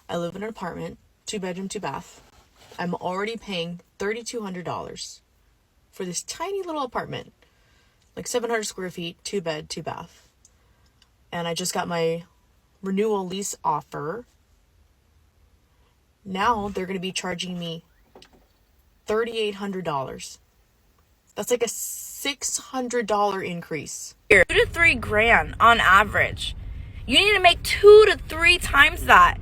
I live in an apartment, 2 bedroom, 2 bath. I'm already paying $3,200 for this tiny little apartment, like 700 square feet, 2 bed, 2 bath. And I just got my renewal lease offer. Now they're going to be charging me $3,800. That's like a $600 increase. 2 to 3 grand on average. You need to make 2 to 3 times that.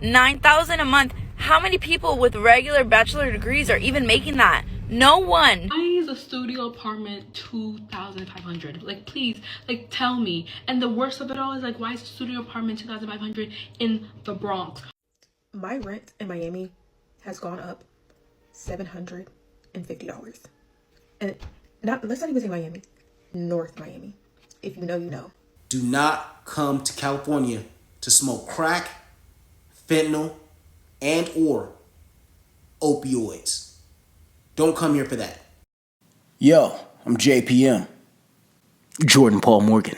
9,000 a month. How many people with regular bachelor degrees are even making that? No one. Why is a studio apartment $2,500? Like, please, like, tell me. And the worst of it all is, like, why is a studio apartment $2,500 in the Bronx? My rent in Miami has gone up $750. And let's not even say Miami, North Miami. If you know, you know. Do not come to California to smoke crack, fentanyl, and or opioids. Don't come here for that. Yo, I'm JPM, Jordan Paul Morgan.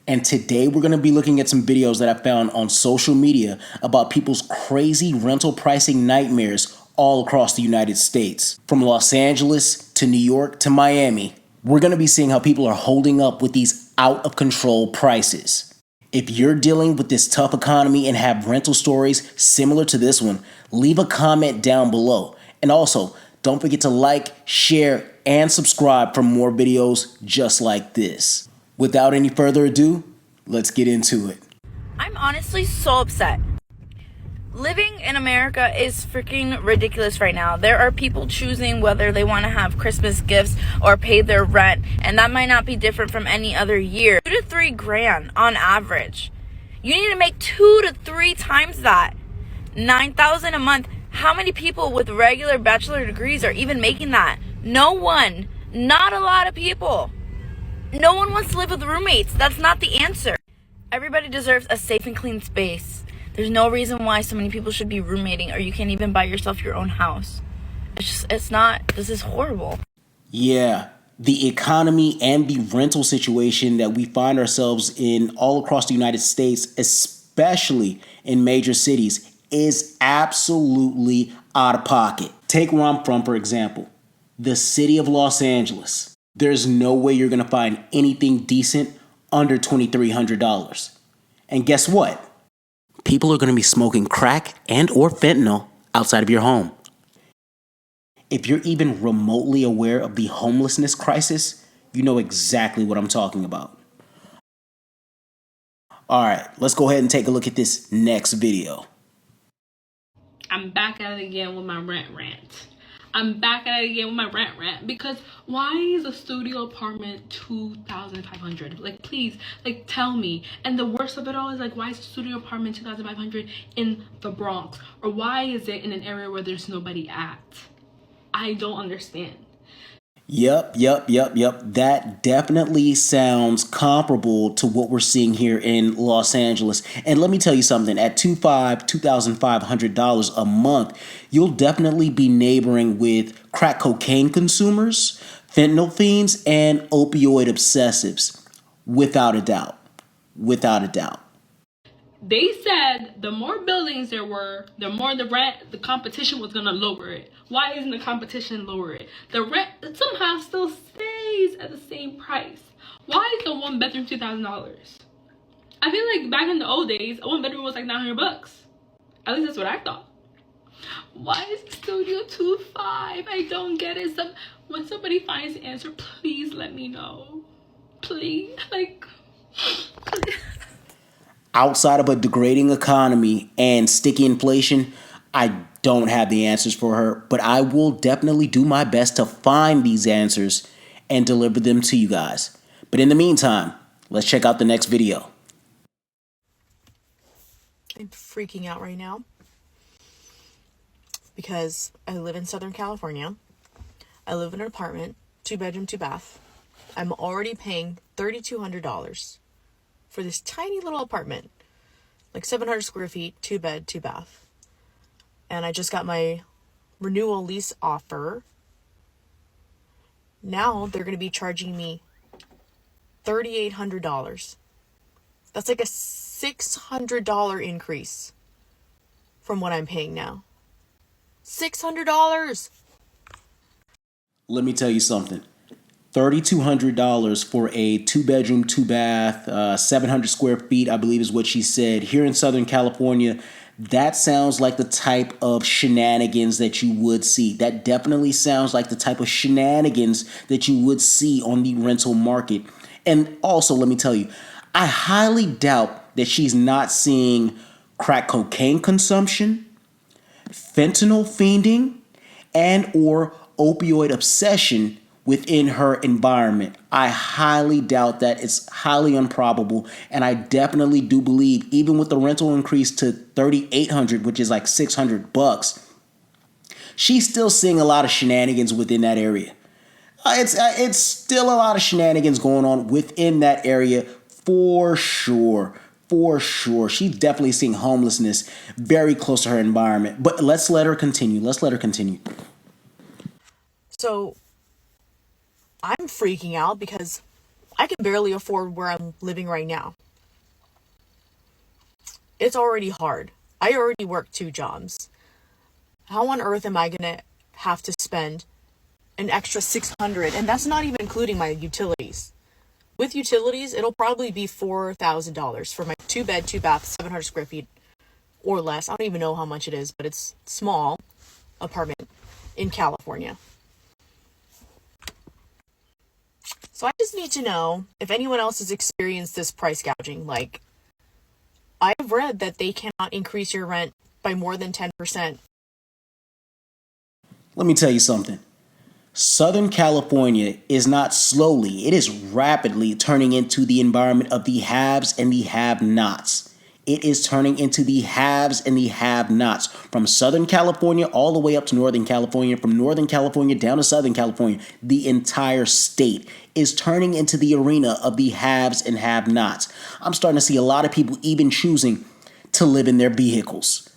And today we're going to be looking at some videos that I found on social media about people's crazy rental pricing nightmares all across the United States. From Los Angeles to New York to Miami, we're going to be seeing how people are holding up with these out of control prices. If you're dealing with this tough economy and have rental stories similar to this one, leave a comment down below. And also, don't forget to like, share, and subscribe for more videos just like this. Without any further ado, let's get into it. I'm honestly so upset. Living in America is freaking ridiculous right now. There are people choosing whether they want to have Christmas gifts or pay their rent, and that might not be different from any other year. 2 to 3 grand on average. You need to make 2 to 3 times that. 9,000 a month. How many people with regular bachelor degrees are even making that? No one. Not a lot of people. No one wants to live with roommates. That's not the answer. Everybody deserves a safe and clean space. There's no reason why so many people should be roommating, or you can't even buy yourself your own house. This is horrible. Yeah, the economy and the rental situation that we find ourselves in all across the United States, especially in major cities, is absolutely out of pocket. Take where I'm from, for example, the city of Los Angeles. There's no way you're going to find anything decent under $2,300. And guess what? People are going to be smoking crack and or fentanyl outside of your home. If you're even remotely aware of the homelessness crisis, you know exactly what I'm talking about. All right, let's go ahead and take a look at this next video. I'm back at it again with my rent rant. Because why is a studio apartment $2,500? Like, please, like, tell me. And the worst of it all is, like, why is a studio apartment $2,500 in the Bronx? Or why is it in an area where there's nobody at? I don't understand. Yep. That definitely sounds comparable to what we're seeing here in Los Angeles. And let me tell you something, at $2,500 a month, you'll definitely be neighboring with crack cocaine consumers, fentanyl fiends, and opioid obsessives. Without a doubt. They said the more buildings there were, the more the rent, the competition was going to lower it. Why isn't the competition lower it? The rent somehow still stays at the same price. Why is the one bedroom $2,000? I feel like back in the old days, a one bedroom was like $900. At least that's what I thought. Why is the studio $2,500? I don't get it. When somebody finds the answer, please let me know. Please, like... Outside of a degrading economy and sticky inflation, I don't have the answers for her, but I will definitely do my best to find these answers and deliver them to you guys. But in the meantime, let's check out the next video. I'm freaking out right now because I live in Southern California. I live in an apartment, 2 bedroom, 2 bath. I'm already paying $3,200 for this tiny little apartment, like 700 square feet, 2 bed, 2 bath. And I just got my renewal lease offer. Now they're going to be charging me $3,800. That's like a $600 increase. from what I'm paying now. $600. Let me tell you something. $3,200 for a 2-bedroom, 2-bath, 700 square feet, I believe is what she said. Here in Southern California, that sounds like the type of shenanigans that you would see. That definitely sounds like the type of shenanigans that you would see on the rental market. And also, let me tell you, I highly doubt that she's not seeing crack cocaine consumption, fentanyl fiending, and or opioid obsession within her environment. I highly doubt that. It's highly improbable. And I definitely do believe, even with the rental increase to $3,800, which is like $600, she's still seeing a lot of shenanigans within that area. It's still a lot of shenanigans going on within that area for sure. For sure. She's definitely seeing homelessness very close to her environment. But let's let her continue. So I'm freaking out because I can barely afford where I'm living right now. It's already hard. I already work 2 jobs. How on earth am I going to have to spend an extra $600? And that's not even including my utilities. With utilities, it'll probably be $4,000 for my 2-bed, 2-bath, 700 square feet or less. I don't even know how much it is, but it's small apartment in California. So I just need to know if anyone else has experienced this price gouging. Like, I've read that they cannot increase your rent by more than 10%. Let me tell you something. Southern California is not slowly, it is rapidly turning into the environment of the haves and the have-nots. It is turning into the haves and the have-nots. From Southern California all the way up to Northern California, from Northern California down to Southern California, the entire state is turning into the arena of the haves and have-nots. I'm starting to see a lot of people even choosing to live in their vehicles.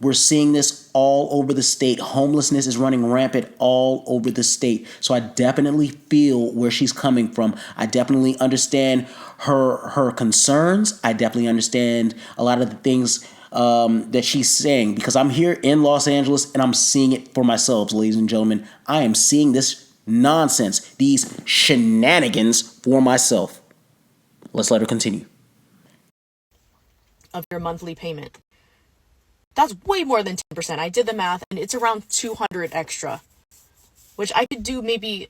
We're seeing this all over the state. Homelessness is running rampant all over the state. So I definitely feel where she's coming from. I definitely understand her concerns. I definitely understand a lot of the things that she's saying, because I'm here in Los Angeles and I'm seeing it for myself, ladies and gentlemen. I am seeing this nonsense, these shenanigans for myself. Let's let her continue. Of your monthly payment. That's way more than 10%. I did the math and it's around $200 extra, which I could do maybe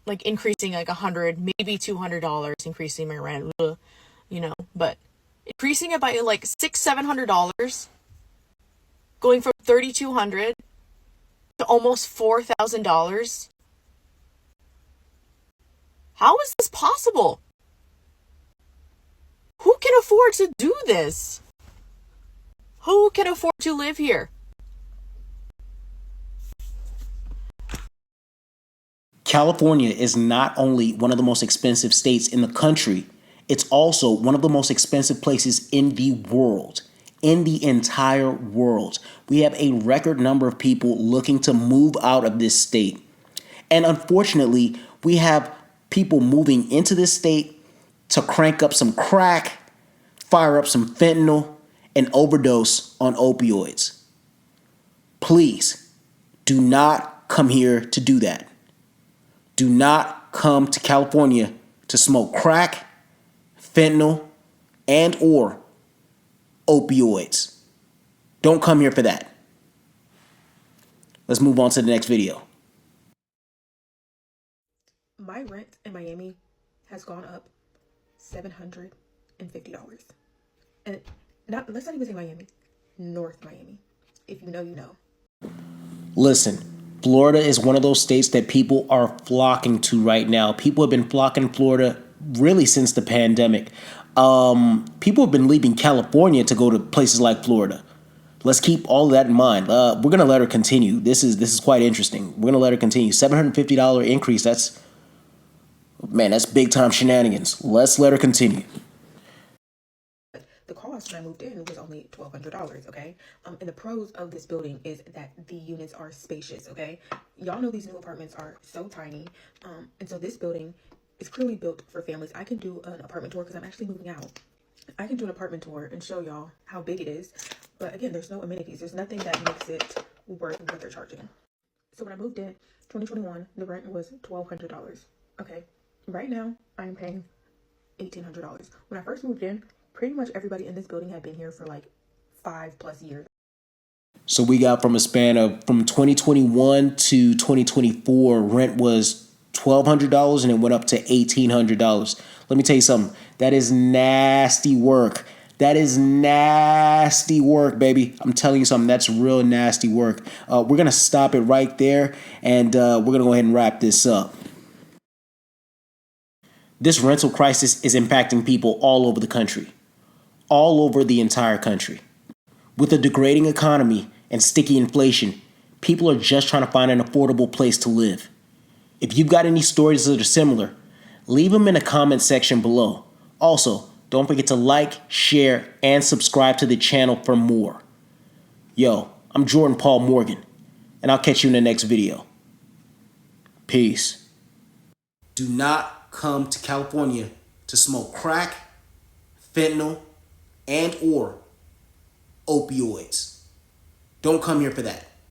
like increasing like $100, maybe $200, increasing my rent, but increasing it by like $600-$700, going from $3,200 to almost $4,000. How is this possible? Who can afford to do this? Who can afford to live here? California is not only one of the most expensive states in the country, it's also one of the most expensive places in the world, in the entire world. We have a record number of people looking to move out of this state. And unfortunately, we have people moving into this state to crank up some crack, fire up some fentanyl, and overdose on opioids. Please do not come here to do that. Do not come to California to smoke crack, fentanyl, and or opioids. Don't come here for that. Let's move on to the next video. My rent in Miami has gone up $750. And let's not even say Miami, North Miami. If you know, you know. Listen, Florida is one of those states that people are flocking to right now. People have been flocking to Florida really since the pandemic. People have been leaving California to go to places like Florida. Let's keep all of that in mind. We're going to let her continue. This is quite interesting. We're going to let her continue. $750 increase. That's big time shenanigans. Let's let her continue. The cost when I moved in was only $1,200, okay? And the pros of this building is that the units are spacious, okay? Y'all know these new apartments are so tiny. And so this building is clearly built for families. I can do an apartment tour because I'm actually moving out. I can do an apartment tour and show y'all how big it is. But again, there's no amenities. There's nothing that makes it worth what they're charging. So when I moved in 2021, the rent was $1,200. Okay. Right now, I am paying $1,800. When I first moved in, pretty much everybody in this building had been here for like 5+ years. So we got from a span of from 2021 to 2024, rent was $1,200 and it went up to $1,800. Let me tell you something. That is nasty work. That is nasty work, baby. I'm telling you something. That's real nasty work. We're going to stop it right there, and we're going to go ahead and wrap this up. This rental crisis is impacting people all over the country, all over the entire country. With a degrading economy and sticky inflation, people are just trying to find an affordable place to live. If you've got any stories that are similar, leave them in the comment section below. Also, don't forget to like, share, and subscribe to the channel for more. Yo, I'm Jordan Paul Morgan, and I'll catch you in the next video. Peace. Do not come to California to smoke crack, fentanyl, and or opioids. Don't come here for that.